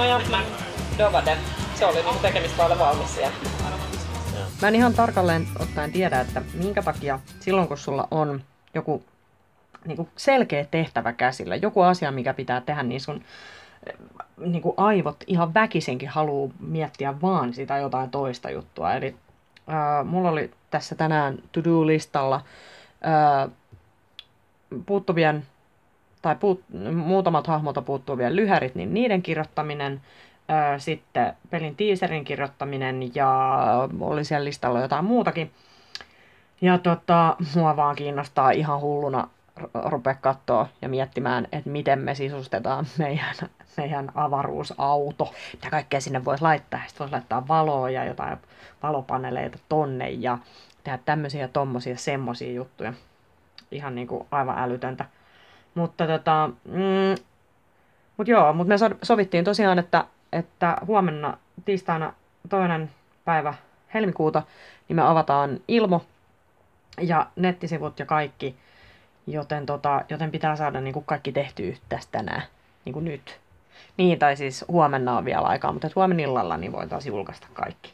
ja Dovade. Se oli niinku tekemistä olla valmis siellä. Mä en ihan tarkalleen ottaen tiedä, että minkä takia silloin kun sulla on joku niinku selkeä tehtävä käsillä, joku asia mikä pitää tehdä, niin sun niinku aivot ihan väkisinkin haluaa miettiä vaan sitä jotain toista juttua. Eli mulla oli tässä tänään to-do-listalla puuttuvien tai muutamat hahmolta puuttuvien lyhärit, niin niiden kirjoittaminen, sitten pelin teaserin kirjoittaminen ja oli siellä listalla jotain muutakin. Ja mua vaan kiinnostaa ihan hulluna rupea katsoa ja miettimään, että miten me sisustetaan meidän avaruusauto. Mitä kaikkea sinne voisi laittaa. Sitten voisi laittaa valoa ja jotain valopaneeleita tonne ja tehdä tämmöisiä ja tommosia semmosia juttuja. Ihan niinku aivan älytöntä. Mutta me sovittiin tosiaan, että huomenna tiistaina 2. päivä helmikuuta niin me avataan Ilmo ja nettisivut ja kaikki, joten pitää saada niin kuin kaikki tehtyä tästä tänään, niin kuin nyt. Niin, tai siis huomenna on vielä aikaa, mutta huomenna illalla niin voitaisiin julkaista kaikki.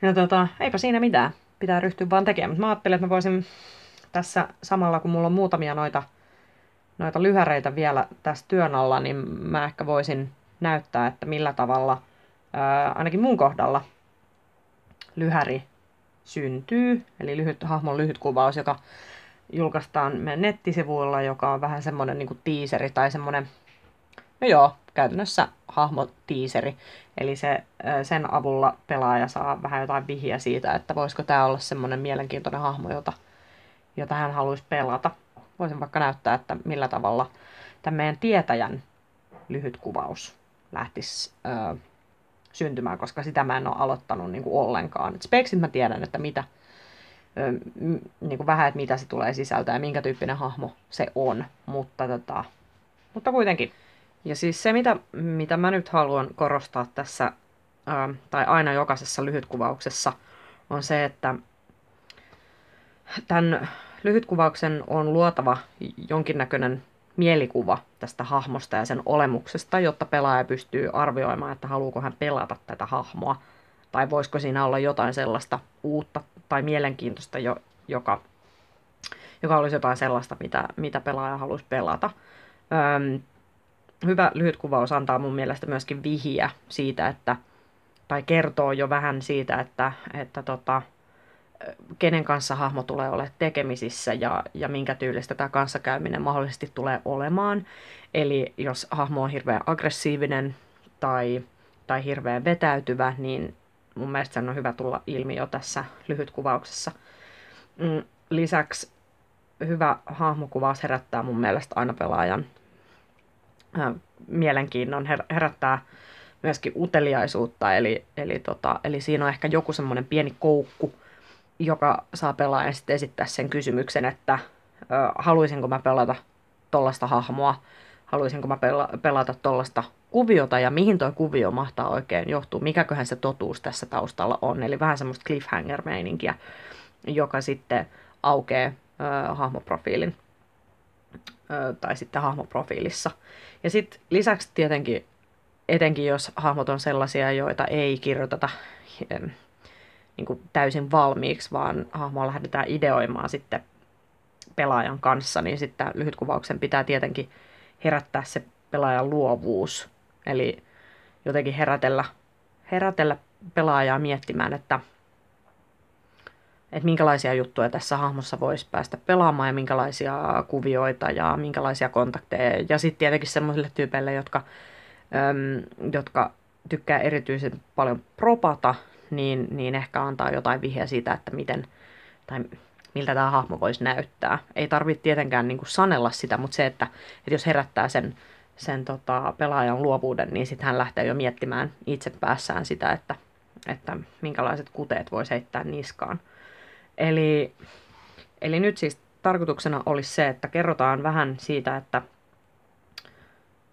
Ja eipä siinä mitään, pitää ryhtyä vaan tekemään. Mutta mä ajattelin, että mä voisin tässä samalla, kun mulla on muutamia noita lyhäreitä vielä tässä työn alla, niin mä ehkä voisin näyttää, että millä tavalla ainakin mun kohdalla lyhäri syntyy. Eli hahmon lyhyt kuvaus, joka julkaistaan meidän nettisivuilla, joka on vähän semmoinen niin kuin teaseri tai semmoinen, käytännössä hahmotiiseri. Eli sen avulla pelaaja saa vähän jotain vihiä siitä, että voisiko tämä olla semmoinen mielenkiintoinen hahmo, jota hän haluaisi pelata. Voisin vaikka näyttää, että millä tavalla tämän meidän tietäjän lyhyt kuvaus lähtisi syntymään, koska sitä mä en ole aloittanut niin kuin ollenkaan. Speksit mä tiedän, että niin kuin vähän, että mitä se tulee sisältää ja minkä tyyppinen hahmo se on, mutta kuitenkin. Ja siis se, mitä mä nyt haluan korostaa tässä, tai aina jokaisessa lyhytkuvauksessa, on se, että tämän lyhytkuvauksen on luotava jonkinnäköinen mielikuva tästä hahmosta ja sen olemuksesta, jotta pelaaja pystyy arvioimaan, että haluuko hän pelata tätä hahmoa, tai voisiko siinä olla jotain sellaista uutta tai mielenkiintoista, joka olisi jotain sellaista, mitä pelaaja haluaisi pelata. Hyvä lyhytkuvaus antaa mun mielestä myöskin vihiä siitä, tai kertoo jo vähän siitä, että kenen kanssa hahmo tulee olemaan tekemisissä ja minkä tyylistä tämä kanssakäyminen mahdollisesti tulee olemaan. Eli jos hahmo on hirveän aggressiivinen tai hirveän vetäytyvä, niin mun mielestä sen on hyvä tulla ilmi jo tässä lyhytkuvauksessa. Lisäksi hyvä hahmokuvaus herättää mun mielestä aina pelaajan mielenkiinnon, herättää myöskin uteliaisuutta, eli siinä on ehkä joku semmoinen pieni koukku, joka saa pelaajan sitten esittää sen kysymyksen, että haluaisinko mä pelata tollaista hahmoa, haluaisinko mä pelata tollaista kuviota ja mihin toi kuvio mahtaa oikein johtua, mikäköhän se totuus tässä taustalla on. Eli vähän semmoista cliffhanger-meininkiä, joka sitten aukeaa hahmoprofiilin tai sitten hahmoprofiilissa. Ja sitten lisäksi tietenkin, etenkin jos hahmot on sellaisia, joita ei kirjoiteta niin kuin täysin valmiiksi, vaan hahmoa lähdetään ideoimaan sitten pelaajan kanssa, niin sitten lyhytkuvauksen pitää tietenkin herättää se pelaajan luovuus. Eli jotenkin herätellä pelaajaa miettimään, että minkälaisia juttuja tässä hahmossa voisi päästä pelaamaan ja minkälaisia kuvioita ja minkälaisia kontakteja. Ja sitten tietenkin semmoisille tyypeille, jotka tykkää erityisen paljon propata, niin ehkä antaa jotain vihjeä siitä, että miltä tämä hahmo voisi näyttää. Ei tarvitse tietenkään niin kuin sanella sitä, mutta se, että jos herättää sen pelaajan luovuuden, niin sitten hän lähtee jo miettimään itse päässään sitä, että minkälaiset kuteet voisi heittää niskaan. Eli nyt siis tarkoituksena olisi se, että kerrotaan vähän siitä,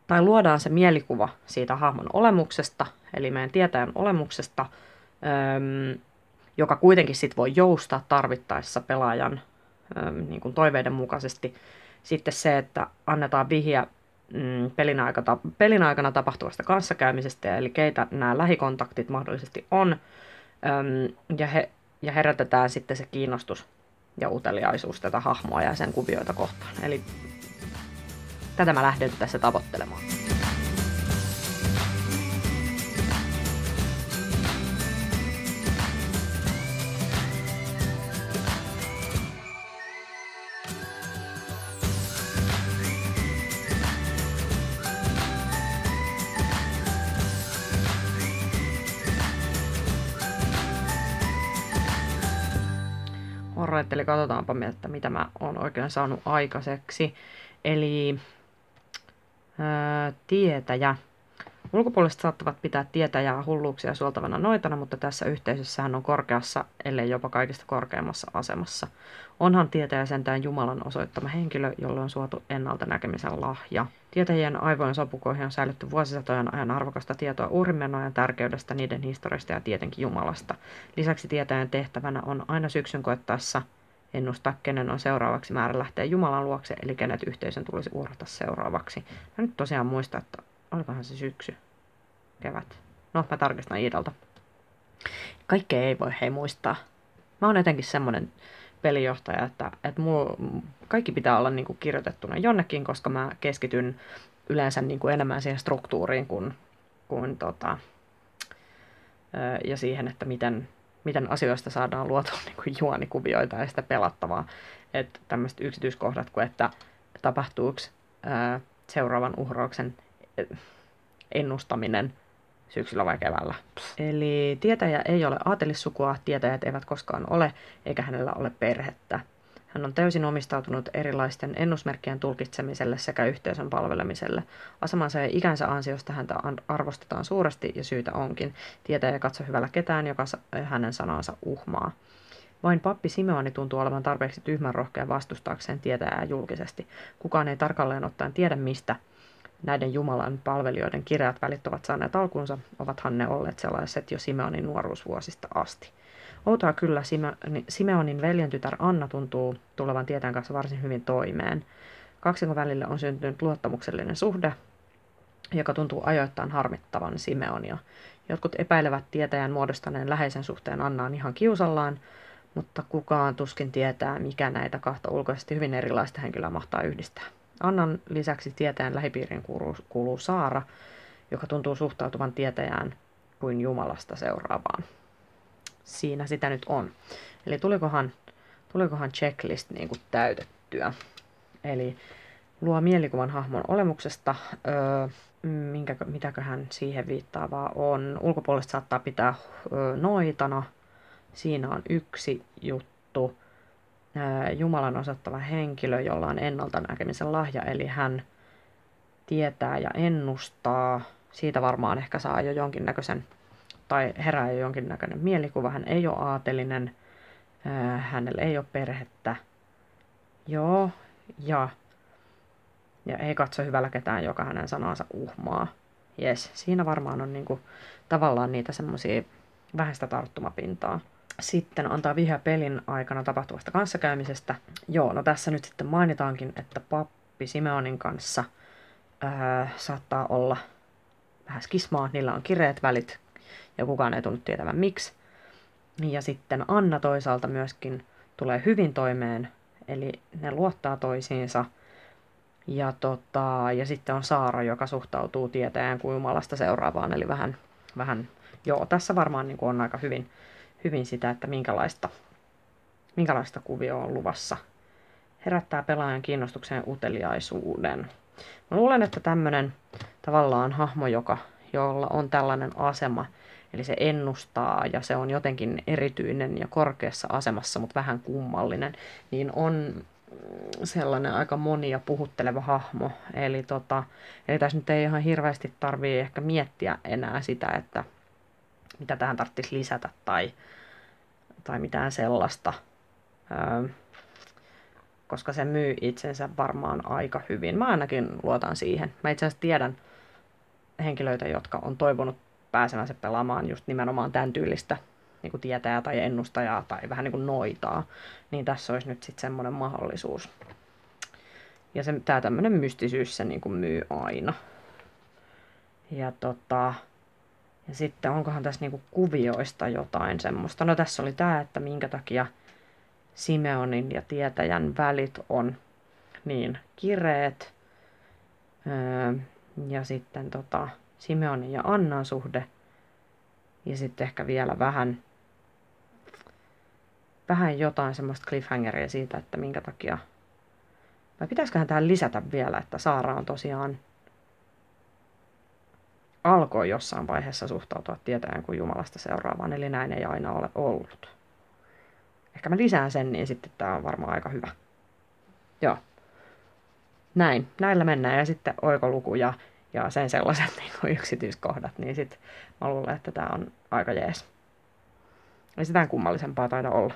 tai luodaan se mielikuva siitä hahmon olemuksesta, eli meidän tietäjän olemuksesta, joka kuitenkin sit voi joustaa tarvittaessa pelaajan niin kuin toiveiden mukaisesti. Sitten se, että annetaan pelin aikana tapahtuvasta kanssakäymisestä, eli keitä nämä lähikontaktit mahdollisesti on, ja herätetään sitten se kiinnostus ja uteliaisuus tätä hahmoa ja sen kuvioita kohtaan. Eli tätä mä lähden tässä tavoittelemaan. Alright, eli katsotaanpa, että mitä mä oon oikein saanut aikaiseksi. Eli tietäjä. Ulkopuoliset saattavat pitää tietäjää hulluuksia suoltavana noitana, mutta tässä yhteisössä hän on korkeassa, ellei jopa kaikista korkeammassa asemassa. Onhan tietäjä sentään Jumalan osoittama henkilö, jolle on suotu ennalta näkemisen lahja. Tietäjien aivojen sopukoihin on säilytty vuosisatojen ajan arvokasta tietoa uhrinmenojen tärkeydestä, niiden historiasta ja tietenkin Jumalasta. Lisäksi tietäjän tehtävänä on aina syksyn koettaessa ennustaa, kenen on seuraavaksi määrä lähteä Jumalan luokse, eli kenet yhteisön tulisi uhrata seuraavaksi. Mä nyt tosiaan muista, että olikohan se syksy, kevät. No, mä tarkistan Iidalta. Kaikkea ei voi muistaa. Mä oon jotenkin semmonen pelijohtaja, että kaikki pitää olla niinku kirjoitettuna jonnekin, koska mä keskityn yleensä niinku enemmän siihen struktuuriin kuin ja siihen, että miten asioista saadaan luotua niinku juonikuvioita ja sitä pelattavaa. Että tämmöiset yksityiskohdat kuin, että tapahtuuko seuraavan uhrauksen ennustaminen syksyllä vai keväällä. Eli tietäjä ei ole aatelissukua, tietäjät eivät koskaan ole, eikä hänellä ole perhettä. Hän on täysin omistautunut erilaisten ennusmerkkien tulkitsemiselle sekä yhteisön palvelemiselle. Asemansa ja ikänsä ansiosta häntä arvostetaan suuresti ja syytä onkin. Tietäjä ei katso hyvällä ketään, joka hänen sanansa uhmaa. Vain pappi Simeoni tuntuu olevan tarpeeksi tyhmänrohkea vastustaakseen tietäjää julkisesti. Kukaan ei tarkalleen ottaen tiedä, mistä näiden Jumalan palvelijoiden kireät välit ovat saaneet alkuunsa, ovathan ne olleet sellaiset jo Simeonin nuoruusvuosista asti. Outoa kyllä, Simeonin veljentytär Anna tuntuu tulevan tietäjän kanssa varsin hyvin toimeen. Kaksikon välille on syntynyt luottamuksellinen suhde, joka tuntuu ajoittain harmittavan Simeonia. Jotkut epäilevät tietäjän muodostaneen läheisen suhteen Annaan ihan kiusallaan, mutta kukaan tuskin tietää, mikä näitä kahta ulkoisesti hyvin erilaista henkilöä mahtaa yhdistää. Annan lisäksi tietäjän lähipiiriin kuuluu Saara, joka tuntuu suhtautuvan tietäjään kuin Jumalasta seuraavaan. Siinä sitä nyt on. Eli tulikohan checklist niin kuin täytettyä. Eli luo mielikuvan hahmon olemuksesta, mitäköhän siihen viittaavaa on. Ulkopuolista saattaa pitää noitana. Siinä on yksi juttu. Jumalan osoittava henkilö, jolla on ennalta näkemisen lahja, eli hän tietää ja ennustaa. Siitä varmaan ehkä saa jo jonkinnäköisen, tai herää jo jonkinnäköinen mielikuva. Hän ei ole aatelinen, hänellä ei ole perhettä. Joo, ja ei katso hyvällä ketään, joka hänen sanansa uhmaa. Jes, siinä varmaan on niinku tavallaan niitä semmoisia vähäistä tarttumapintaa. Sitten antaa vihja pelin aikana tapahtuvasta kanssakäymisestä. Joo, no tässä nyt sitten mainitaankin, että pappi Simeonin kanssa saattaa olla vähän skismaa. Niillä on kireät välit ja kukaan ei tunnu tietävän miksi. Ja sitten Anna toisaalta myöskin tulee hyvin toimeen, eli ne luottaa toisiinsa. Ja sitten on Saara, joka suhtautuu tietäjään kuin Jumalasta seuraavaan, eli vähän joo, tässä varmaan niin kuin on aika hyvin sitä, että minkälaista kuvioa on luvassa. Herättää pelaajan kiinnostuksen ja uteliaisuuden. Mä luulen, että tämmöinen tavallaan hahmo, jolla on tällainen asema, eli se ennustaa ja se on jotenkin erityinen ja korkeassa asemassa, mutta vähän kummallinen, niin on sellainen aika monia puhutteleva hahmo. Eli tässä nyt ei ihan hirveästi tarvii ehkä miettiä enää sitä, että mitä tähän tarvitsisi lisätä tai mitään sellaista, koska se myy itsensä varmaan aika hyvin. Mä ainakin luotan siihen. Mä itse asiassa tiedän henkilöitä, jotka on toivonut pääsemänsä pelaamaan just nimenomaan tämän tyylistä niin kuin tietäjää tai ennustajaa tai vähän niin kuin noitaa. Niin tässä olisi nyt sitten semmoinen mahdollisuus. Ja tää tämmönen mystisyys se niinku myy aina. Ja ja sitten onkohan tässä niinku kuvioista jotain semmoista. No tässä oli tää, että minkä takia Simeonin ja tietäjän välit on niin kireet. Ja sitten Simeonin ja Annan suhde. Ja sitten ehkä vielä vähän jotain semmoista cliffhangeria siitä, että minkä takia. Vai pitäisiköhän tähän lisätä vielä, että Saara on tosiaan alkoi jossain vaiheessa suhtautua tietäjän kuin Jumalasta seuraavaan, eli näin ei aina ole ollut. Ehkä mä lisään sen, niin sitten tää on varmaan aika hyvä. Joo. Näin. Näillä mennään. Ja sitten oikoluku ja sen sellaiset niin yksityiskohdat, niin sitten mä luulen, että tää on aika jees. Ei sitä kummallisempaa taida olla.